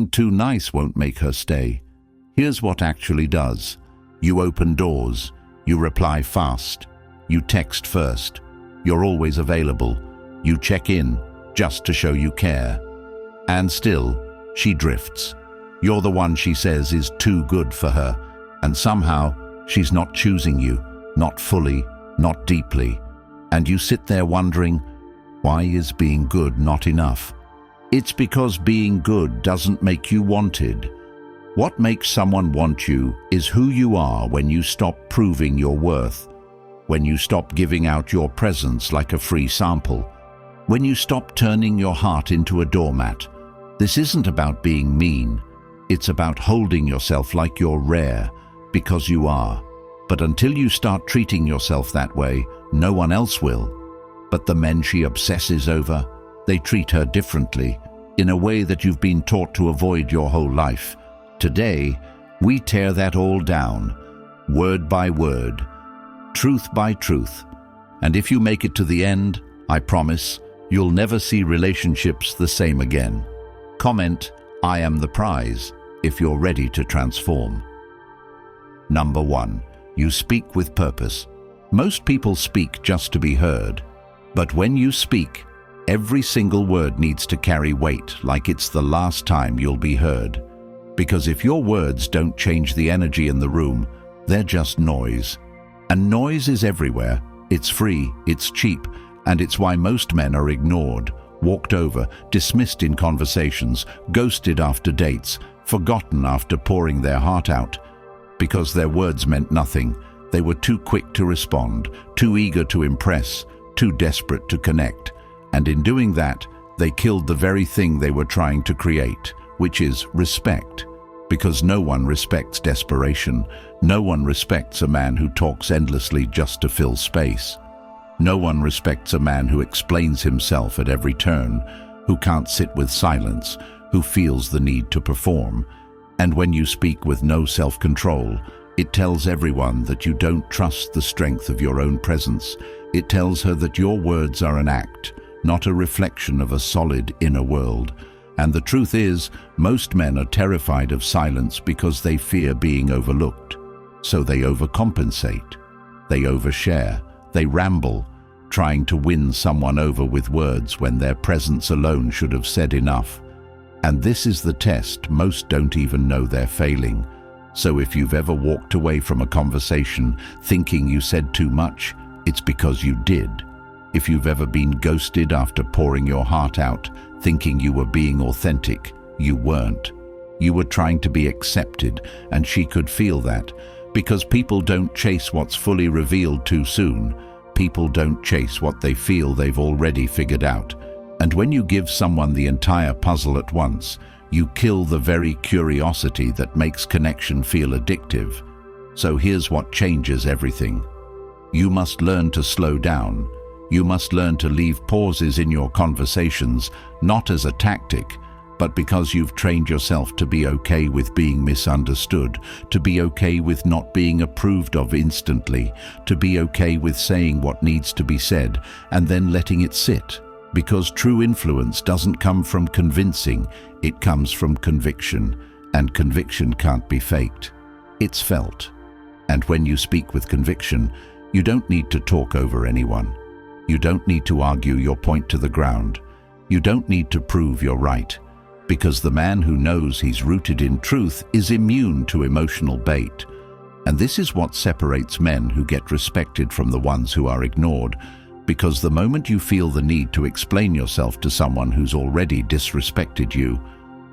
being too nice won't make her stay. Here's what actually does. You open doors. You reply fast. You text first. You're always available. You check in just to show you care. And still, she drifts. You're the one she says is too good for her, and somehow she's not choosing you, not fully, not deeply. And you sit there wondering, why is being good not enough? It's because being good doesn't make you wanted. What makes someone want you is who you are when you stop proving your worth, when you stop giving out your presence like a free sample, when you stop turning your heart into a doormat. This isn't about being mean. It's about holding yourself like you're rare, because you are. But until you start treating yourself that way, no one else will. But the men she obsesses over, they treat her differently, in a way that you've been taught to avoid your whole life. Today, we tear that all down, word by word, truth by truth. And if you make it to the end, I promise, you'll never see relationships the same again. Comment, I am the prize, if you're ready to transform. Number 1. You speak with purpose. Most people speak just to be heard. But when you speak, every single word needs to carry weight, like it's the last time you'll be heard. Because if your words don't change the energy in the room, they're just noise. And noise is everywhere. It's free, it's cheap, and it's why most men are ignored, walked over, dismissed in conversations, ghosted after dates, forgotten after pouring their heart out. Because their words meant nothing. They were too quick to respond, too eager to impress, too desperate to connect. And in doing that, they killed the very thing they were trying to create, which is respect. Because no one respects desperation. No one respects a man who talks endlessly just to fill space. No one respects a man who explains himself at every turn, who can't sit with silence, who feels the need to perform. And when you speak with no self-control, it tells everyone that you don't trust the strength of your own presence. It tells her that your words are an act, not a reflection of a solid inner world. And the truth is, most men are terrified of silence because they fear being overlooked. So they overcompensate. They overshare. They ramble, trying to win someone over with words when their presence alone should have said enough. And this is the test most don't even know they're failing. So if you've ever walked away from a conversation thinking you said too much, it's because you did. If you've ever been ghosted after pouring your heart out, thinking you were being authentic, you weren't. You were trying to be accepted, and she could feel that. Because people don't chase what's fully revealed too soon. People don't chase what they feel they've already figured out. And when you give someone the entire puzzle at once, you kill the very curiosity that makes connection feel addictive. So here's what changes everything. You must learn to slow down. You must learn to leave pauses in your conversations, not as a tactic, but because you've trained yourself to be okay with being misunderstood, to be okay with not being approved of instantly, to be okay with saying what needs to be said and then letting it sit. Because true influence doesn't come from convincing, it comes from conviction, and conviction can't be faked. It's felt. And when you speak with conviction, you don't need to talk over anyone. You don't need to argue your point to the ground. You don't need to prove you're right. Because the man who knows he's rooted in truth is immune to emotional bait. And this is what separates men who get respected from the ones who are ignored. Because the moment you feel the need to explain yourself to someone who's already disrespected you,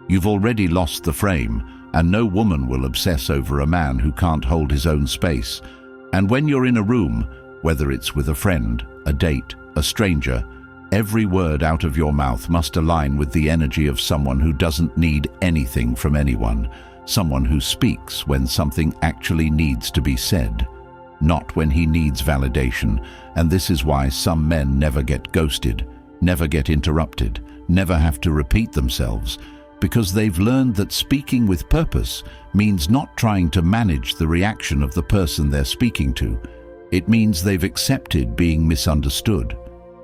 you've already lost the frame, and no woman will obsess over a man who can't hold his own space. And when you're in a room, whether it's with a friend, a date, a stranger, every word out of your mouth must align with the energy of someone who doesn't need anything from anyone, someone who speaks when something actually needs to be said, not when he needs validation. And this is why some men never get ghosted, never get interrupted, never have to repeat themselves, because they've learned that speaking with purpose means not trying to manage the reaction of the person they're speaking to. It means they've accepted being misunderstood.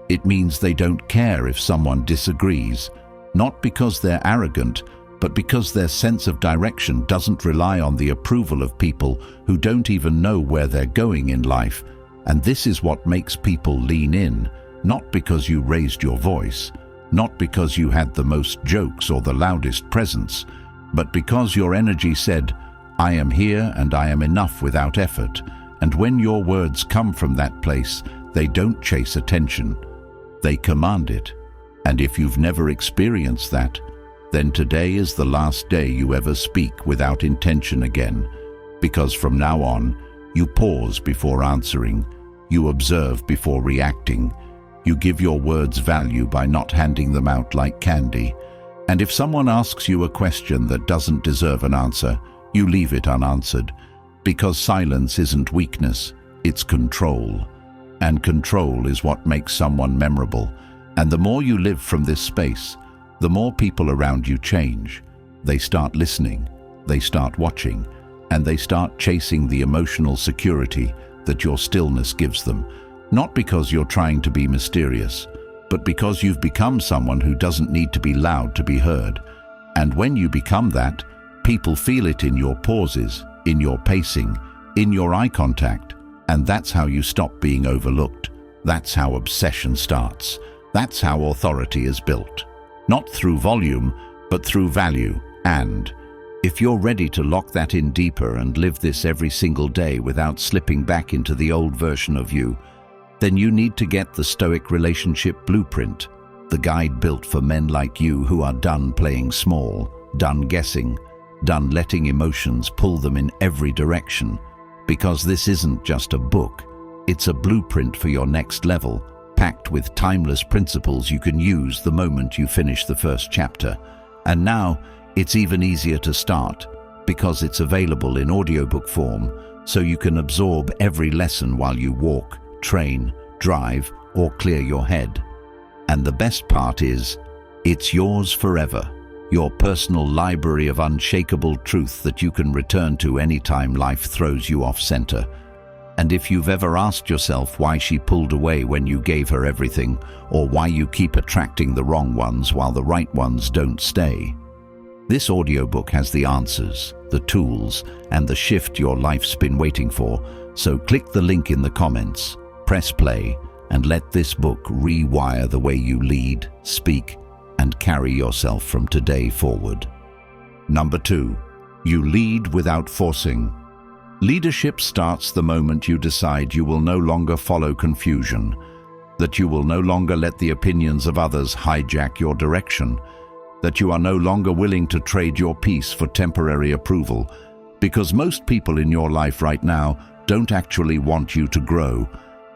It means they don't care if someone disagrees, not because they're arrogant, but because their sense of direction doesn't rely on the approval of people who don't even know where they're going in life. And this is what makes people lean in, not because you raised your voice, not because you had the most jokes or the loudest presence, but because your energy said, "I am here and I am enough without effort." And when your words come from that place, they don't chase attention, they command it. And if you've never experienced that, then today is the last day you ever speak without intention again, because from now on, you pause before answering, you observe before reacting, you give your words value by not handing them out like candy. And if someone asks you a question that doesn't deserve an answer, you leave it unanswered, because silence isn't weakness, it's control. And control is what makes someone memorable. And the more you live from this space, the more people around you change. They start listening, they start watching, and they start chasing the emotional security that your stillness gives them. Not because you're trying to be mysterious, but because you've become someone who doesn't need to be loud to be heard. And when you become that, people feel it in your pauses, in your pacing, in your eye contact. And that's how you stop being overlooked. That's how obsession starts. That's how authority is built. Not through volume, but through value. And if you're ready to lock that in deeper and live this every single day without slipping back into the old version of you, then you need to get the Stoic Relationship Blueprint, the guide built for men like you who are done playing small, done guessing, done letting emotions pull them in every direction. Because this isn't just a book, it's a blueprint for your next level, packed with timeless principles you can use the moment you finish the first chapter. And now, it's even easier to start, because it's available in audiobook form, so you can absorb every lesson while you walk, train, drive, or clear your head. And the best part is, it's yours forever. Your personal library of unshakable truth that you can return to anytime life throws you off center. And if you've ever asked yourself why she pulled away when you gave her everything, or why you keep attracting the wrong ones while the right ones don't stay, this audiobook has the answers, the tools, and the shift your life's been waiting for. So click the link in the comments, press play, and let this book rewire the way you lead, speak, and carry yourself from today forward. Number 2, you lead without forcing. Leadership starts the moment you decide you will no longer follow confusion, that you will no longer let the opinions of others hijack your direction, that you are no longer willing to trade your peace for temporary approval, because most people in your life right now don't actually want you to grow.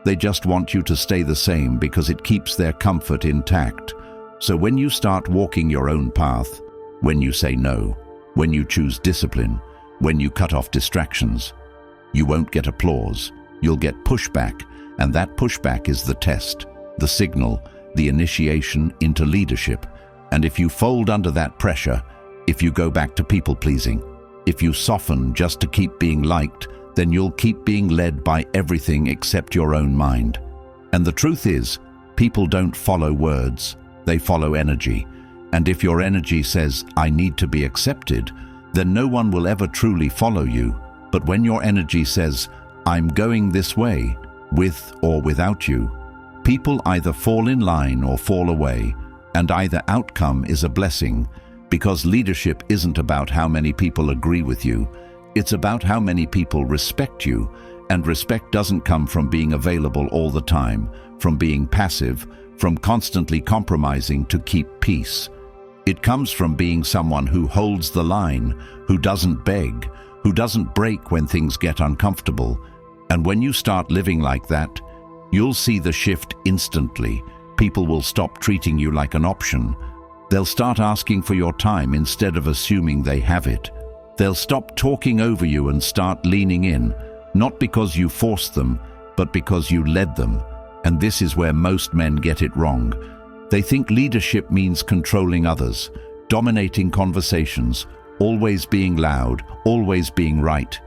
They just want you to stay the same because it keeps their comfort intact. So when you start walking your own path, when you say no, when you choose discipline, when you cut off distractions, you won't get applause, you'll get pushback, and that pushback is the test, the signal, the initiation into leadership. And if you fold under that pressure, if you go back to people-pleasing, if you soften just to keep being liked, then you'll keep being led by everything except your own mind. And the truth is, people don't follow words, they follow energy. And if your energy says, "I need to be accepted," then no one will ever truly follow you. But when your energy says, "I'm going this way," with or without you, people either fall in line or fall away, and either outcome is a blessing, because leadership isn't about how many people agree with you, it's about how many people respect you, and respect doesn't come from being available all the time, from being passive, from constantly compromising to keep peace. It comes from being someone who holds the line, who doesn't beg, who doesn't break when things get uncomfortable. And when you start living like that, you'll see the shift instantly. People will stop treating you like an option. They'll start asking for your time instead of assuming they have it. They'll stop talking over you and start leaning in, not because you forced them, but because you led them. And this is where most men get it wrong. They think leadership means controlling others, dominating conversations, always being loud, always being right.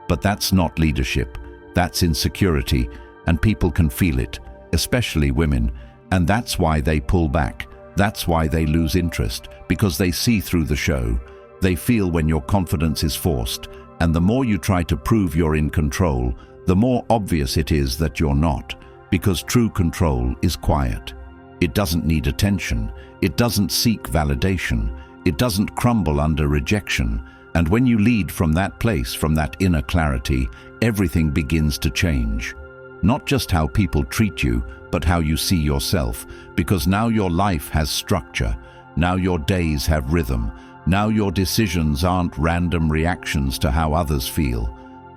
But that's not leadership. That's insecurity, and people can feel it, especially women. And that's why they pull back. That's why they lose interest, because they see through the show. They feel when your confidence is forced, and the more you try to prove you're in control, the more obvious it is that you're not, because true control is quiet. It doesn't need attention. It doesn't seek validation. It doesn't crumble under rejection. And when you lead from that place, from that inner clarity, everything begins to change. Not just how people treat you, but how you see yourself, because now your life has structure. Now your days have rhythm. Now your decisions aren't random reactions to how others feel.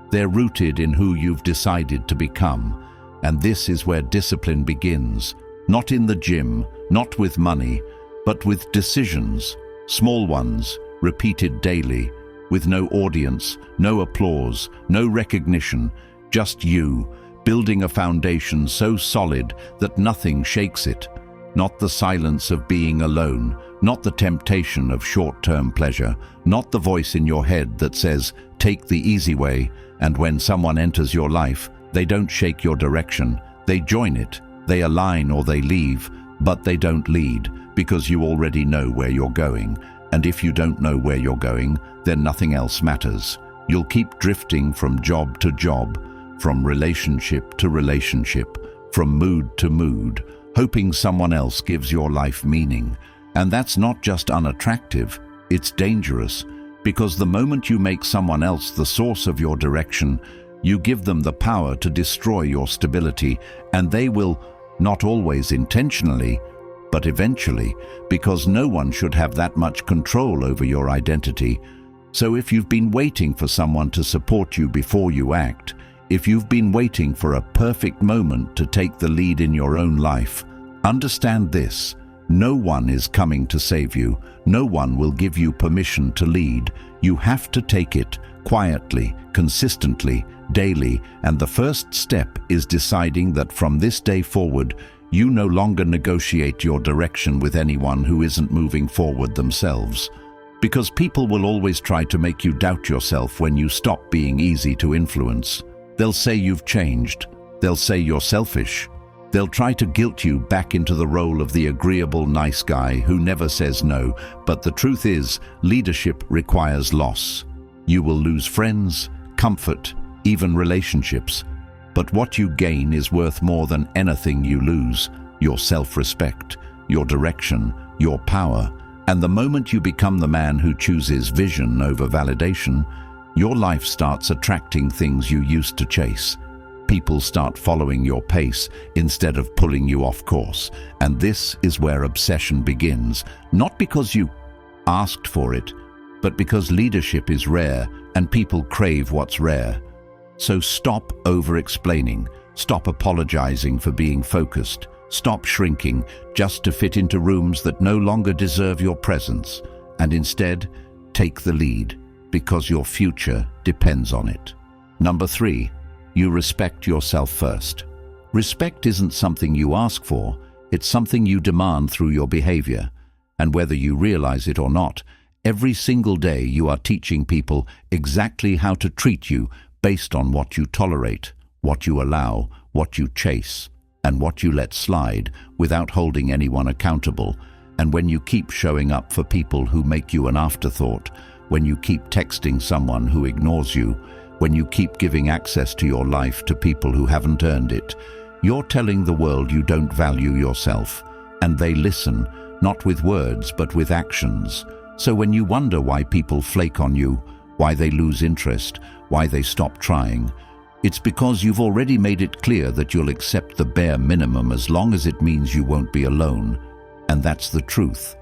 They're rooted in who you've decided to become. And this is where discipline begins. Not in the gym, not with money, but with decisions, small ones, repeated daily, with no audience, no applause, no recognition, just you, building a foundation so solid that nothing shakes it. Not the silence of being alone, not the temptation of short-term pleasure, not the voice in your head that says, take the easy way, and when someone enters your life, they don't shake your direction, they join it, they align or they leave, but they don't lead, because you already know where you're going. And if you don't know where you're going, then nothing else matters. You'll keep drifting from job to job, from relationship to relationship, from mood to mood, hoping someone else gives your life meaning. And that's not just unattractive, it's dangerous, because the moment you make someone else the source of your direction, you give them the power to destroy your stability, and they will, not always intentionally, but eventually, because no one should have that much control over your identity. So if you've been waiting for someone to support you before you act, if you've been waiting for a perfect moment to take the lead in your own life, understand this: no one is coming to save you. No one will give you permission to lead. You have to take it quietly, consistently, daily, and the first step is deciding that from this day forward, you no longer negotiate your direction with anyone who isn't moving forward themselves. Because people will always try to make you doubt yourself when you stop being easy to influence. They'll say you've changed. They'll say you're selfish. They'll try to guilt you back into the role of the agreeable nice guy who never says no. But the truth is, leadership requires loss. You will lose friends, comfort, even relationships. But what you gain is worth more than anything you lose: your self-respect, your direction, your power. And the moment you become the man who chooses vision over validation, your life starts attracting things you used to chase. People start following your pace instead of pulling you off course. And this is where obsession begins, not because you asked for it, but because leadership is rare and people crave what's rare. So stop over-explaining, stop apologizing for being focused, stop shrinking just to fit into rooms that no longer deserve your presence, and instead take the lead, because your future depends on it. Number 3, you respect yourself first. Respect isn't something you ask for, it's something you demand through your behavior. And whether you realize it or not, every single day you are teaching people exactly how to treat you based on what you tolerate, what you allow, what you chase, and what you let slide without holding anyone accountable. And when you keep showing up for people who make you an afterthought, when you keep texting someone who ignores you, when you keep giving access to your life to people who haven't earned it, you're telling the world you don't value yourself. And they listen, not with words but with actions. So when you wonder why people flake on you, why they lose interest, why they stop trying, it's because you've already made it clear that you'll accept the bare minimum as long as it means you won't be alone. And that's the truth.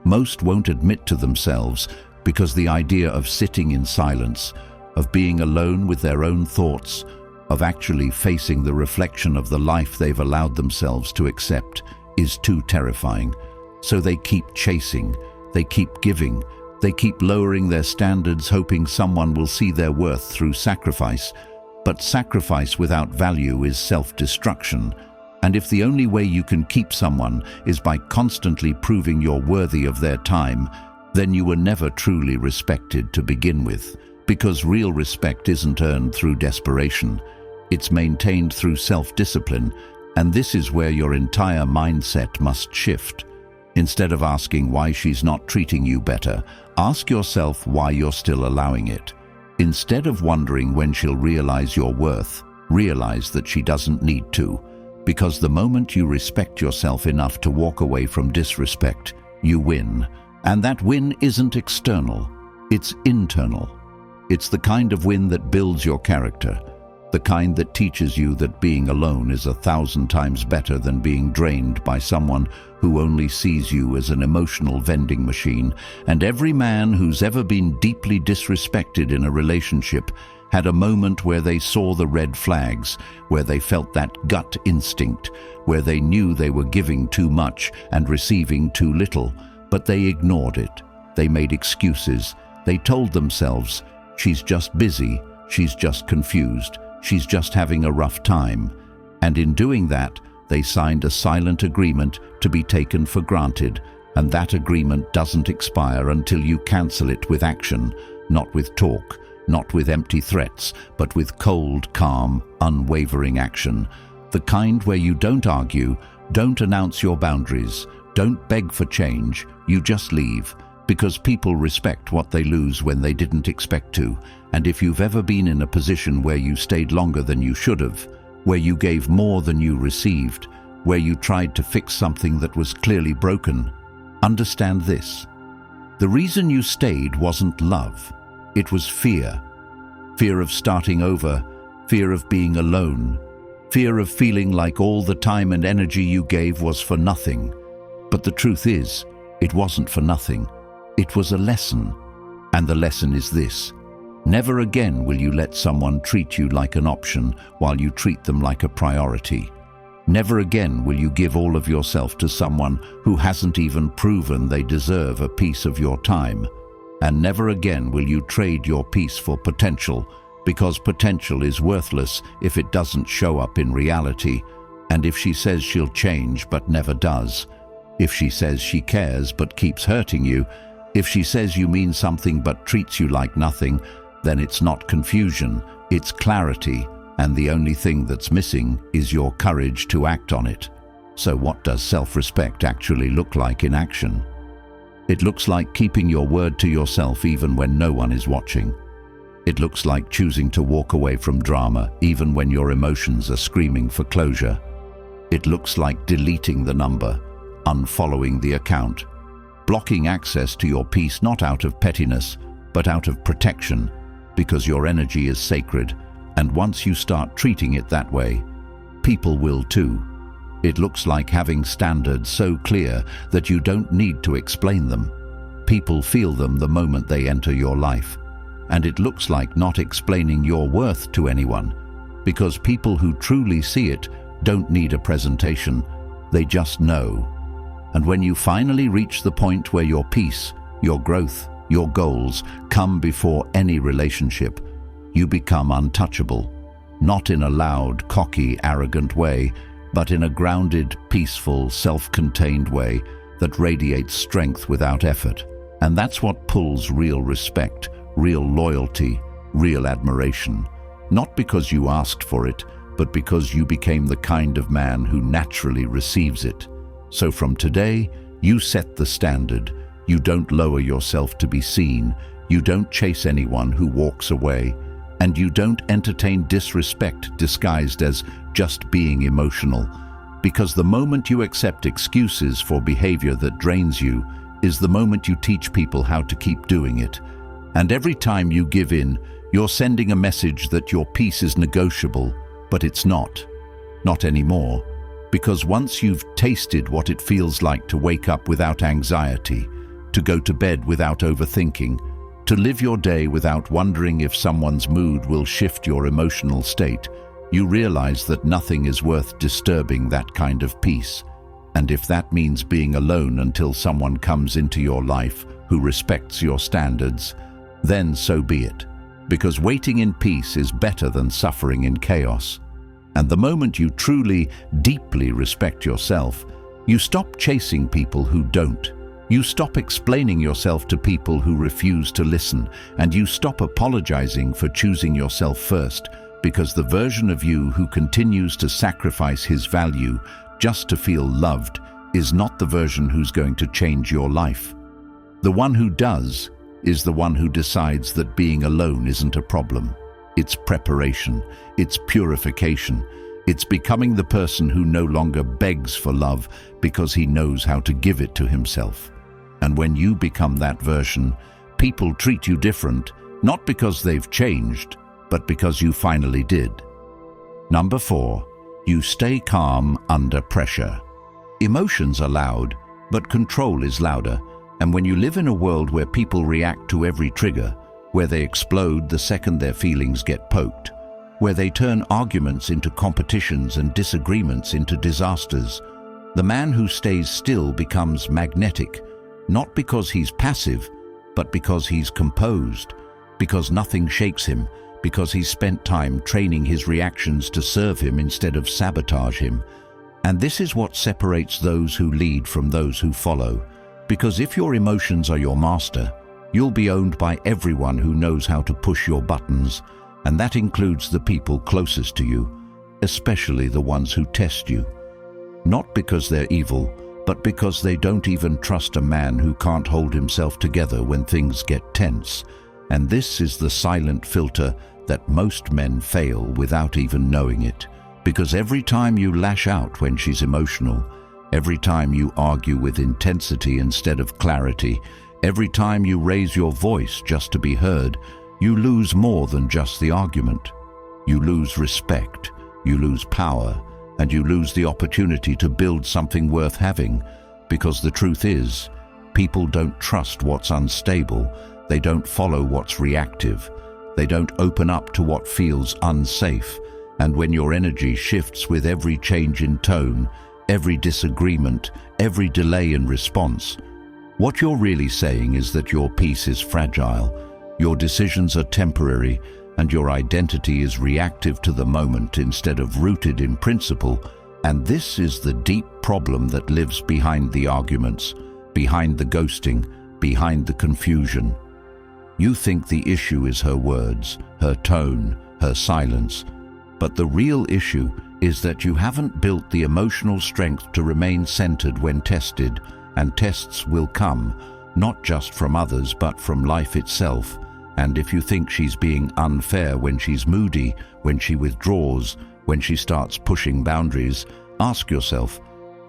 Most won't admit to themselves because the idea of sitting in silence, of being alone with their own thoughts, of actually facing the reflection of the life they've allowed themselves to accept is too terrifying. So they keep chasing, they keep giving, they keep lowering their standards, hoping someone will see their worth through sacrifice. But sacrifice without value is self-destruction. And if the only way you can keep someone is by constantly proving you're worthy of their time, then you were never truly respected to begin with. Because real respect isn't earned through desperation. It's maintained through self-discipline. And this is where your entire mindset must shift. Instead of asking why she's not treating you better, ask yourself why you're still allowing it. Instead of wondering when she'll realize your worth, realize that she doesn't need to. Because the moment you respect yourself enough to walk away from disrespect, you win. And that win isn't external, it's internal. It's the kind of win that builds your character, the kind that teaches you that being alone is 1,000 times better than being drained by someone who only sees you as an emotional vending machine. And every man who's ever been deeply disrespected in a relationship had a moment where they saw the red flags, where they felt that gut instinct, where they knew they were giving too much and receiving too little, but they ignored it. They made excuses. They told themselves, she's just busy, she's just confused, she's just having a rough time. And in doing that, they signed a silent agreement to be taken for granted, and that agreement doesn't expire until you cancel it with action, not with talk, not with empty threats, but with cold, calm, unwavering action. The kind where you don't argue, don't announce your boundaries, don't beg for change, you just leave. Because people respect what they lose when they didn't expect to. And if you've ever been in a position where you stayed longer than you should have, where you gave more than you received, where you tried to fix something that was clearly broken, understand this. The reason you stayed wasn't love. It was fear. Fear of starting over, fear of being alone, fear of feeling like all the time and energy you gave was for nothing. But the truth is, it wasn't for nothing. It was a lesson, and the lesson is this. Never again will you let someone treat you like an option while you treat them like a priority. Never again will you give all of yourself to someone who hasn't even proven they deserve a piece of your time. And never again will you trade your peace for potential, because potential is worthless if it doesn't show up in reality. And if she says she'll change but never does, if she says she cares but keeps hurting you, if she says you mean something but treats you like nothing, then it's not confusion, it's clarity, and the only thing that's missing is your courage to act on it. So what does self-respect actually look like in action? It looks like keeping your word to yourself even when no one is watching. It looks like choosing to walk away from drama even when your emotions are screaming for closure. It looks like deleting the number, unfollowing the account, blocking access to your peace not out of pettiness, but out of protection, because your energy is sacred, and once you start treating it that way, people will too. It looks like having standards so clear that you don't need to explain them. People feel them the moment they enter your life. And it looks like not explaining your worth to anyone, because people who truly see it don't need a presentation, they just know. And when you finally reach the point where your peace, your growth, your goals come before any relationship, you become untouchable. Not in a loud, cocky, arrogant way, but in a grounded, peaceful, self-contained way that radiates strength without effort. And that's what pulls real respect, real loyalty, real admiration. Not because you asked for it, but because you became the kind of man who naturally receives it. So from today, you set the standard. You don't lower yourself to be seen. You don't chase anyone who walks away. And you don't entertain disrespect disguised as just being emotional. Because the moment you accept excuses for behavior that drains you is the moment you teach people how to keep doing it. And every time you give in, you're sending a message that your peace is negotiable, but it's not. Not anymore. Because once you've tasted what it feels like to wake up without anxiety, to go to bed without overthinking, to live your day without wondering if someone's mood will shift your emotional state, you realize that nothing is worth disturbing that kind of peace. And if that means being alone until someone comes into your life who respects your standards, then so be it. Because waiting in peace is better than suffering in chaos. And the moment you truly, deeply respect yourself, you stop chasing people who don't. You stop explaining yourself to people who refuse to listen, and you stop apologizing for choosing yourself first, because the version of you who continues to sacrifice his value just to feel loved is not the version who's going to change your life. The one who does is the one who decides that being alone isn't a problem. It's preparation, it's purification, it's becoming the person who no longer begs for love because he knows how to give it to himself. And when you become that version, people treat you different, not because they've changed, but because you finally did. Number 4, you stay calm under pressure. Emotions are loud, but control is louder. And when you live in a world where people react to every trigger, where they explode the second their feelings get poked, where they turn arguments into competitions and disagreements into disasters, the man who stays still becomes magnetic, not because he's passive, but because he's composed, because nothing shakes him, because he's spent time training his reactions to serve him instead of sabotage him. And this is what separates those who lead from those who follow. Because if your emotions are your master, you'll be owned by everyone who knows how to push your buttons, and that includes the people closest to you, especially the ones who test you. Not because they're evil, but because they don't even trust a man who can't hold himself together when things get tense. And this is the silent filter that most men fail without even knowing it. Because every time you lash out when she's emotional, every time you argue with intensity instead of clarity, every time you raise your voice just to be heard, you lose more than just the argument. You lose respect, you lose power, and you lose the opportunity to build something worth having. Because the truth is, people don't trust what's unstable, they don't follow what's reactive, they don't open up to what feels unsafe. And when your energy shifts with every change in tone, every disagreement, every delay in response, what you're really saying is that your peace is fragile, your decisions are temporary, and your identity is reactive to the moment instead of rooted in principle. And this is the deep problem that lives behind the arguments, behind the ghosting, behind the confusion. You think the issue is her words, her tone, her silence, but the real issue is that you haven't built the emotional strength to remain centered when tested, and tests will come, not just from others but from life itself. And if you think she's being unfair when she's moody, when she withdraws, when she starts pushing boundaries, ask yourself,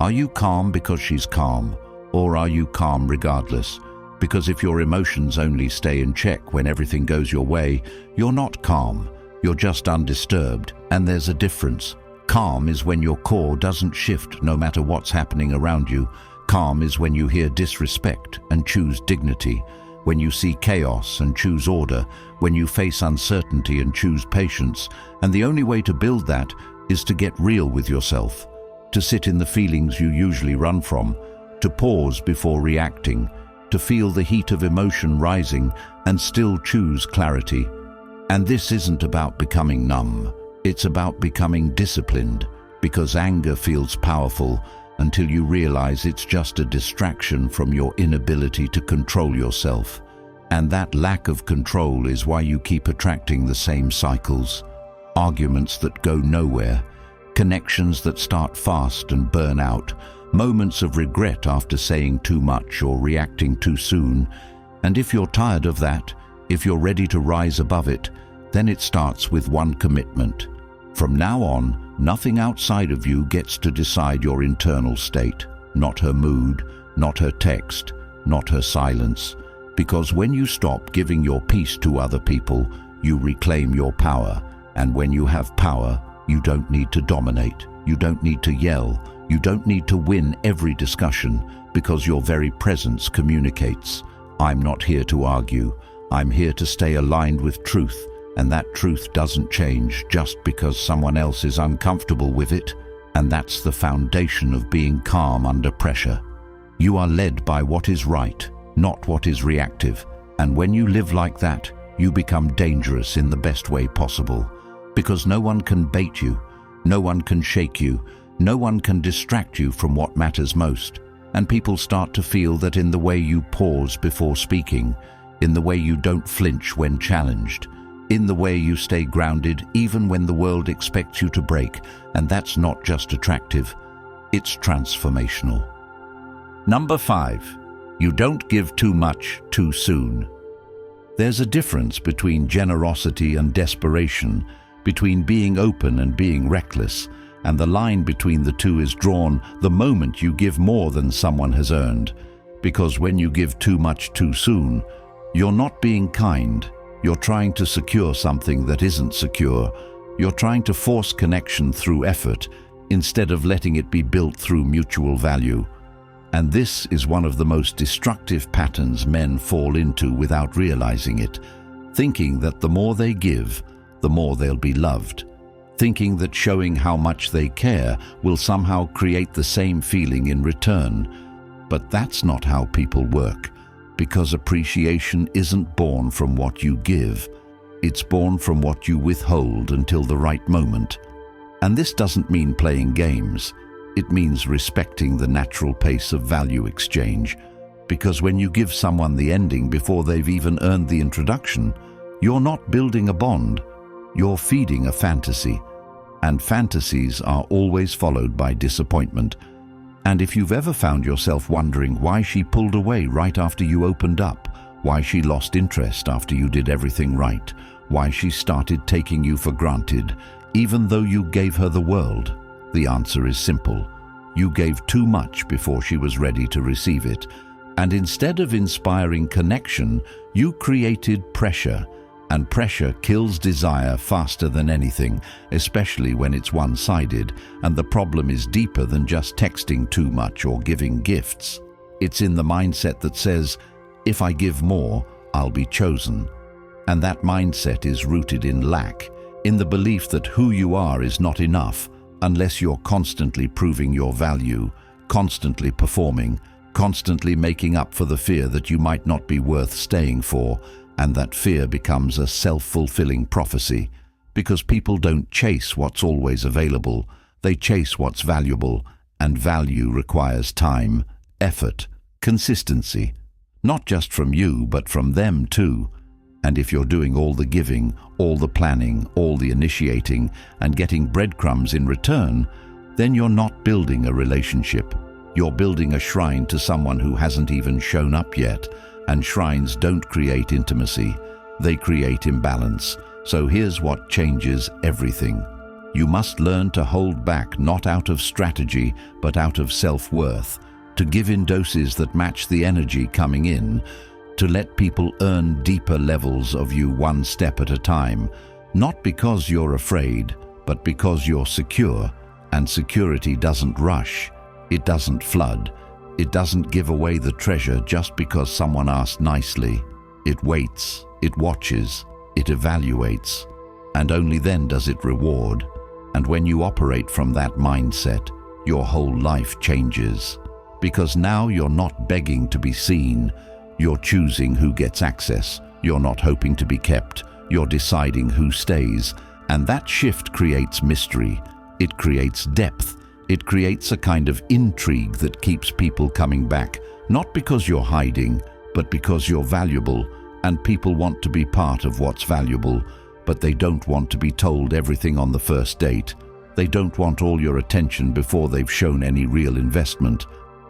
are you calm because she's calm, or are you calm regardless? Because if your emotions only stay in check when everything goes your way, you're not calm, you're just undisturbed. And there's a difference. Calm is when your core doesn't shift no matter what's happening around you. Calm is when you hear disrespect and choose dignity, when you see chaos and choose order, when you face uncertainty and choose patience. And the only way to build that is to get real with yourself, to sit in the feelings you usually run from, to pause before reacting, to feel the heat of emotion rising and still choose clarity. And this isn't about becoming numb, it's about becoming disciplined, because anger feels powerful until you realize it's just a distraction from your inability to control yourself. And that lack of control is why you keep attracting the same cycles. Arguments that go nowhere, connections that start fast and burn out, moments of regret after saying too much or reacting too soon. And if you're tired of that, if you're ready to rise above it, then it starts with one commitment. From now on, nothing outside of you gets to decide your internal state, not her mood, not her text, not her silence. Because when you stop giving your peace to other people, you reclaim your power. And when you have power, you don't need to dominate, you don't need to yell, you don't need to win every discussion, because your very presence communicates. I'm not here to argue, I'm here to stay aligned with truth. And that truth doesn't change just because someone else is uncomfortable with it. And that's the foundation of being calm under pressure. You are led by what is right, not what is reactive. And when you live like that, you become dangerous in the best way possible. Because no one can bait you, no one can shake you, no one can distract you from what matters most. And people start to feel that in the way you pause before speaking, in the way you don't flinch when challenged, in the way you stay grounded even when the world expects you to break. And that's not just attractive, it's transformational. Number 5. You don't give too much too soon. There's a difference between generosity and desperation, between being open and being reckless, and the line between the two is drawn the moment you give more than someone has earned. Because when you give too much too soon, you're not being kind. You're trying to secure something that isn't secure. You're trying to force connection through effort instead of letting it be built through mutual value. And this is one of the most destructive patterns men fall into without realizing it, thinking that the more they give, the more they'll be loved, thinking that showing how much they care will somehow create the same feeling in return. But that's not how people work, because appreciation isn't born from what you give. It's born from what you withhold until the right moment. And this doesn't mean playing games. It means respecting the natural pace of value exchange, because when you give someone the ending before they've even earned the introduction, you're not building a bond, you're feeding a fantasy. And fantasies are always followed by disappointment. And if you've ever found yourself wondering why she pulled away right after you opened up, why she lost interest after you did everything right, why she started taking you for granted, even though you gave her the world, the answer is simple. You gave too much before she was ready to receive it. And instead of inspiring connection, you created pressure. And pressure kills desire faster than anything, especially when it's one-sided, and the problem is deeper than just texting too much or giving gifts. It's in the mindset that says, if I give more, I'll be chosen. And that mindset is rooted in lack, in the belief that who you are is not enough unless you're constantly proving your value, constantly performing, constantly making up for the fear that you might not be worth staying for. And that fear becomes a self-fulfilling prophecy, because people don't chase what's always available, they chase what's valuable, and value requires time, effort, consistency, not just from you, but from them too. And if you're doing all the giving, all the planning, all the initiating, and getting breadcrumbs in return, then you're not building a relationship. You're building a shrine to someone who hasn't even shown up yet. And shrines don't create intimacy, they create imbalance. So here's what changes everything. You must learn to hold back, not out of strategy, but out of self-worth, to give in doses that match the energy coming in, to let people earn deeper levels of you one step at a time, not because you're afraid, but because you're secure. And security doesn't rush, it doesn't flood. It doesn't give away the treasure just because someone asked nicely. It waits, it watches, it evaluates, and only then does it reward. And when you operate from that mindset, your whole life changes. Because now you're not begging to be seen, you're choosing who gets access, you're not hoping to be kept, you're deciding who stays. And that shift creates mystery, it creates depth. It creates a kind of intrigue that keeps people coming back, not because you're hiding, but because you're valuable, and people want to be part of what's valuable, but they don't want to be told everything on the first date. They don't want all your attention before they've shown any real investment.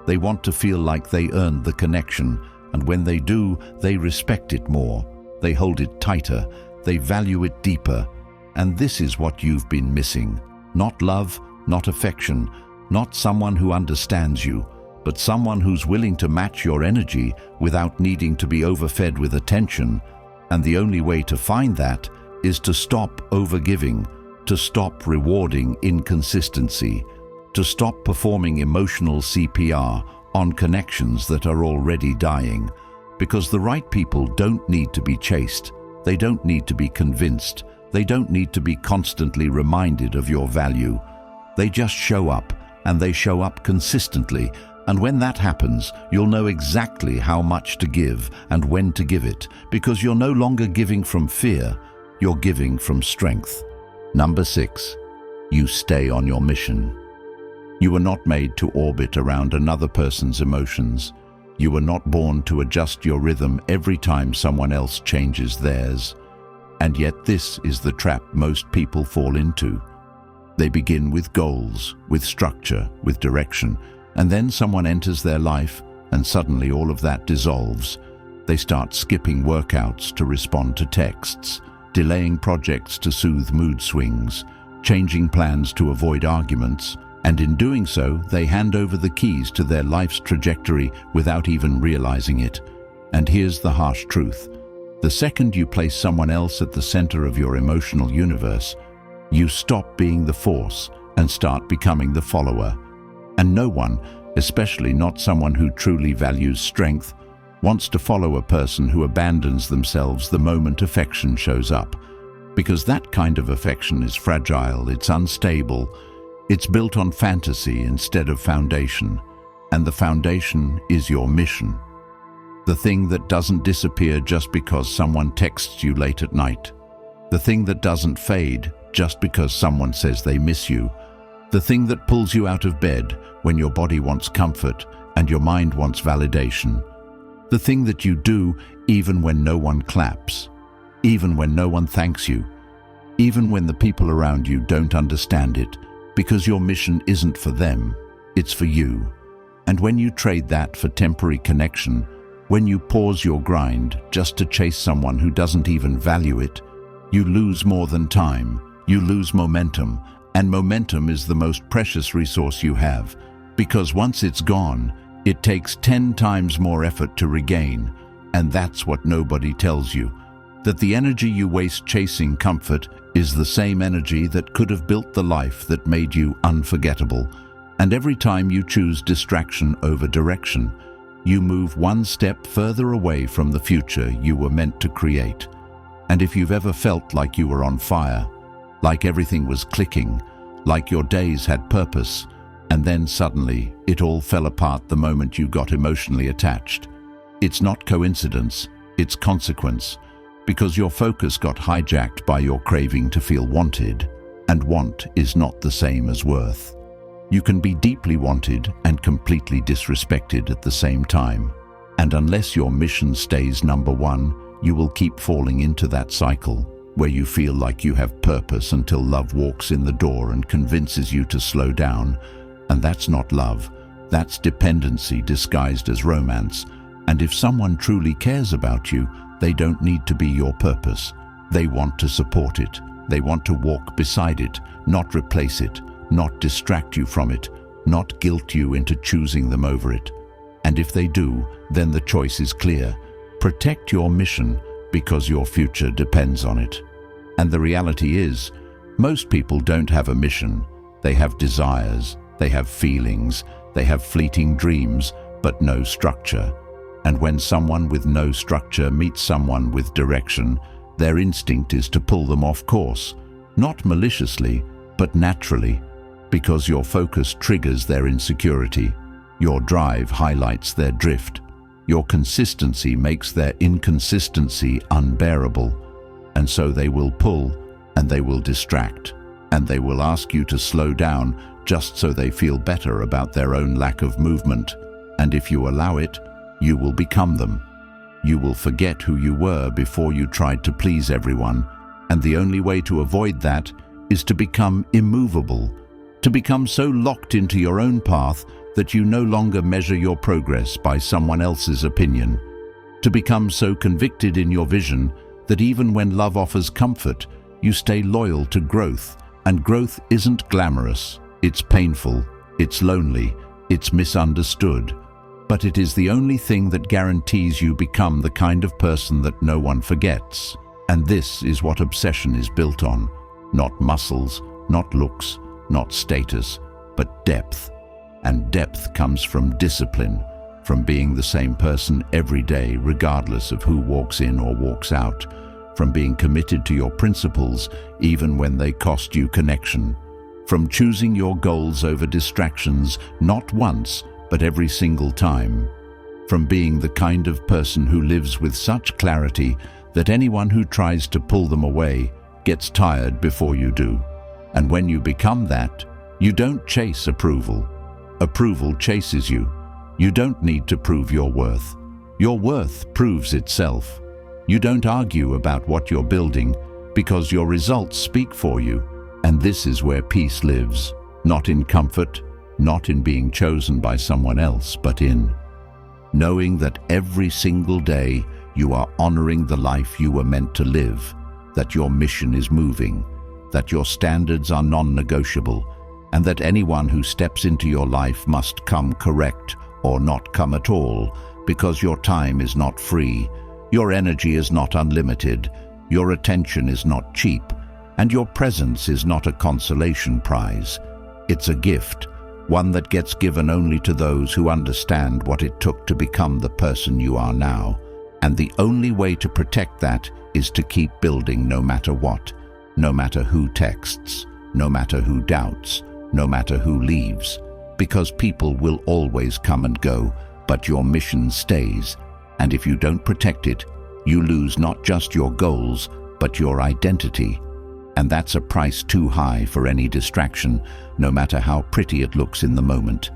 They want to feel like they earned the connection, and when they do, they respect it more. They hold it tighter, they value it deeper, and this is what you've been missing. Not love, not affection, not someone who understands you, but someone who's willing to match your energy without needing to be overfed with attention. And the only way to find that is to stop overgiving, to stop rewarding inconsistency, to stop performing emotional CPR on connections that are already dying. Because the right people don't need to be chased, they don't need to be convinced, they don't need to be constantly reminded of your value. They just show up, and they show up consistently, and when that happens, you'll know exactly how much to give and when to give it, because you're no longer giving from fear, you're giving from strength. Number 6, you stay on your mission. You were not made to orbit around another person's emotions. You were not born to adjust your rhythm every time someone else changes theirs. And yet this is the trap most people fall into. They begin with goals, with structure, with direction, and then someone enters their life and suddenly all of that dissolves. They start skipping workouts to respond to texts, delaying projects to soothe mood swings, changing plans to avoid arguments, and in doing so, they hand over the keys to their life's trajectory without even realizing it. And here's the harsh truth. The second you place someone else at the center of your emotional universe, you stop being the force and start becoming the follower. And no one, especially not someone who truly values strength, wants to follow a person who abandons themselves the moment affection shows up. Because that kind of affection is fragile, it's unstable, it's built on fantasy instead of foundation. And the foundation is your mission. The thing that doesn't disappear just because someone texts you late at night. The thing that doesn't fade just because someone says they miss you. The thing that pulls you out of bed when your body wants comfort and your mind wants validation. The thing that you do even when no one claps, even when no one thanks you, even when the people around you don't understand it, because your mission isn't for them, it's for you. And when you trade that for temporary connection, when you pause your grind just to chase someone who doesn't even value it, you lose more than time, you lose momentum, and momentum is the most precious resource you have, because once it's gone, it takes 10 times more effort to regain, and that's what nobody tells you, that the energy you waste chasing comfort is the same energy that could have built the life that made you unforgettable. And every time you choose distraction over direction, you move one step further away from the future you were meant to create. And if you've ever felt like you were on fire, like everything was clicking, like your days had purpose, and then suddenly it all fell apart the moment you got emotionally attached, it's not coincidence, it's consequence, because your focus got hijacked by your craving to feel wanted, and want is not the same as worth. You can be deeply wanted and completely disrespected at the same time. And unless your mission stays number one, you will keep falling into that cycle, where you feel like you have purpose until love walks in the door and convinces you to slow down. And that's not love, that's dependency disguised as romance. And if someone truly cares about you, they don't need to be your purpose. They want to support it. They want to walk beside it, not replace it, not distract you from it, not guilt you into choosing them over it. And if they do, then the choice is clear. Protect your mission because your future depends on it. And the reality is, most people don't have a mission. They have desires, they have feelings, they have fleeting dreams, but no structure. And when someone with no structure meets someone with direction, their instinct is to pull them off course, not maliciously, but naturally, because your focus triggers their insecurity, your drive highlights their drift, your consistency makes their inconsistency unbearable, and so they will pull, and they will distract, and they will ask you to slow down just so they feel better about their own lack of movement. And if you allow it, you will become them. You will forget who you were before you tried to please everyone, and the only way to avoid that is to become immovable, to become so locked into your own path that you no longer measure your progress by someone else's opinion, to become so convicted in your vision that even when love offers comfort, you stay loyal to growth, and growth isn't glamorous, it's painful, it's lonely, it's misunderstood, but it is the only thing that guarantees you become the kind of person that no one forgets. And this is what obsession is built on. Not muscles, not looks, not status, but depth. And depth comes from discipline, from being the same person every day regardless of who walks in or walks out, from being committed to your principles even when they cost you connection, from choosing your goals over distractions not once but every single time, from being the kind of person who lives with such clarity that anyone who tries to pull them away gets tired before you do. And when you become that, you don't chase approval. Approval chases you. You don't need to prove your worth. Your worth proves itself. You don't argue about what you're building because your results speak for you. And this is where peace lives, not in comfort, not in being chosen by someone else, but in knowing that every single day you are honoring the life you were meant to live, that your mission is moving, that your standards are non-negotiable, and that anyone who steps into your life must come correct or not come at all, because your time is not free, your energy is not unlimited, your attention is not cheap, and your presence is not a consolation prize. It's a gift, one that gets given only to those who understand what it took to become the person you are now. And the only way to protect that is to keep building no matter what, no matter who texts, no matter who doubts, no matter who leaves, because people will always come and go, but your mission stays. And if you don't protect it, you lose not just your goals, but your identity. And that's a price too high for any distraction, no matter how pretty it looks in the moment.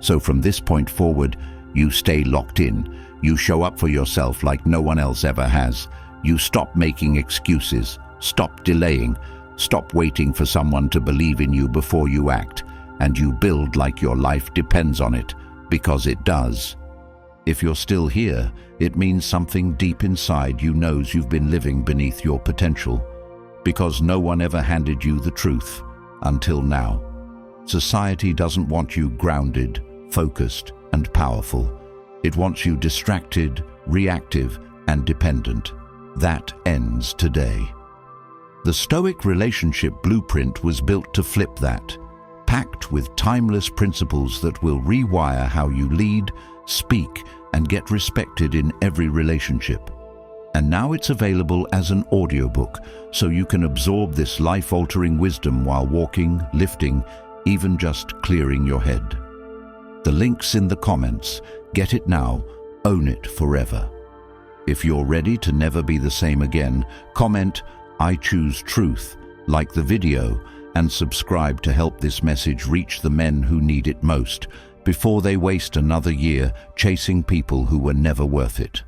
So from this point forward, you stay locked in. You show up for yourself like no one else ever has. You stop making excuses, stop delaying, stop waiting for someone to believe in you before you act, and you build like your life depends on it, because it does. If you're still here, it means something deep inside you knows you've been living beneath your potential, because no one ever handed you the truth until now. Society doesn't want you grounded, focused, and powerful. It wants you distracted, reactive, and dependent. That ends today. The Stoic relationship blueprint was built to flip that, packed with timeless principles that will rewire how you lead, speak, and get respected in every relationship. And now it's available as an audiobook, so you can absorb this life-altering wisdom while walking, lifting, even just clearing your head. The link's in the comments. Get it now, own it forever. If you're ready to never be the same again, comment, "I choose truth," like the video, and subscribe to help this message reach the men who need it most, before they waste another year chasing people who were never worth it.